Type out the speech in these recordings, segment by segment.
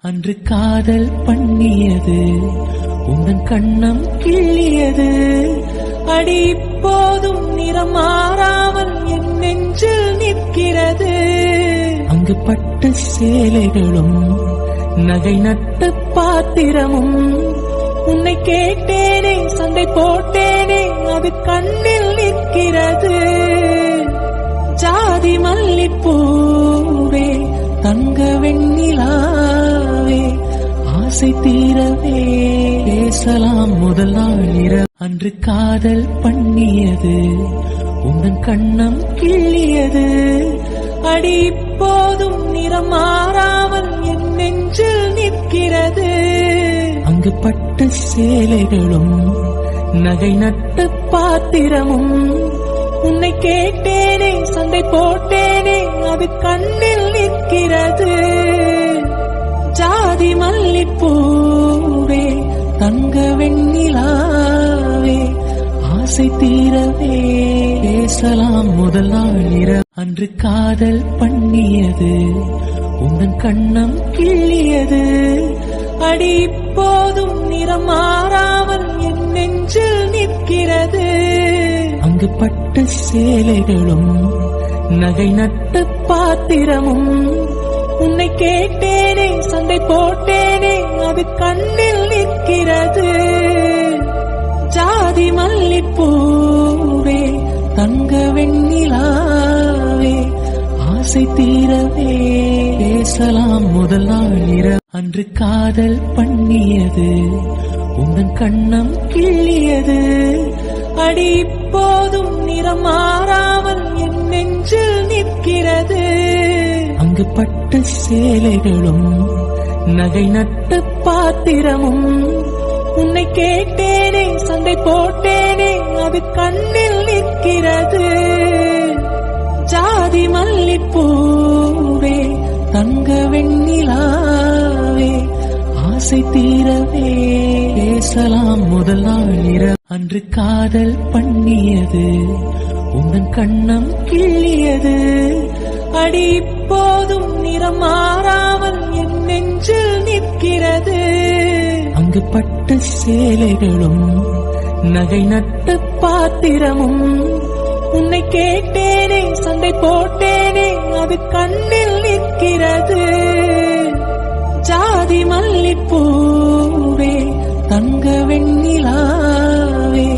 அன்று காதல் பண்ணியது உந்தன் கண்ணம் கிள்ளியது. அடி இப்போதும் நிறம் மாறாமல் என் நெஞ்சில் நிற்கிறது. அங்கு பட்டு சேலைகளும் நகை நட்டு பாத்திரமும் உன்னை கேட்டேனே சண்டை போட்டேனே அது கண்ணில் நிற்கிறது. ஜாதி மல்லிப்பூவே தங்க வெண்ணிலாவே ஆசை தீரவே பேசலாம் முதல் நாள் இரவு. அன்று காதல் பண்ணியது உந்தன் கண்ணம் கிள்ளியது. அடி இப்போதும் நிறம் மாறாமல் என் நெஞ்சில் நிற்கிறது. அங்கு பட்டு சேலைகளும் நகை நட்டு பாத்திரமும் உன்னை கேட்டேனே சண்டை போட்டேனே அது கண்ணில் நிற்கிறது. ஜாதி மல்லிப்பூவே தங்க வெண்ணிலாவே ஆசை தீரவே பேசலாம் முதல் நாள் இரவு. அன்று காதல் பண்ணியது உந்தன் கண்ணம் கிள்ளியது. அடி இப்போதும் நிறம் மாறாமல் என் நெஞ்சில் நிற்கிறது. அங்கு பட்டு சேலைகளும் நகை நட்டு பாத்திரமும் உன்னை கேட்டேனே சண்டை போட்டேனே அது கண்ணில் நிற்கிறது. ஜாதி மல்லிப்பூவே தங்க வெண்ணிலாவே ஆசை தீரவே பேசலாம் முதல் நாள் இரவு. அன்று காதல் பண்ணியது உந்தன் கண்ணம் கிள்ளியது. அடி இப்போதும் நிறம் மாறாமல் என் நெஞ்சில் நிற்கிறது. அங்கு பட்டு சேலைகளும் நகை நட்டு பாத்திரமும் உன்னை கேட்டேனே சண்டை போட்டேனே அது கண்ணில் நிற்கிறது. ஜாதி மல்லிப்பூவே தங்க வெண்ணிலாவே ஆசை தீரவே பேசலாம் முதல் நாள் இரவு. அன்று காதல் பண்ணியது உந்தன் கண்ணம் கிள்ளியது. அடி இப்போதும் நிறம் மாறாமல் என் நெஞ்சில் நிற்கிறது. அங்கு பட்டு சேலைகளும் நகை நட்டு பாத்திரமும் உன்னை கேட்டேனே சண்டை போட்டேனே அது கண்ணில் நிற்கிறது. ஜாதி மல்லிப்பூவே தங்க வெண்ணிலாவே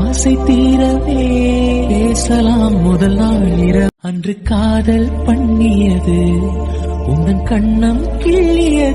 ஆசை தீரவே பேசலாம் முதல் நாள் இரவு. அன்று காதல் பண்ணியது உந்தன் கண்ணம் கிள்ளியது.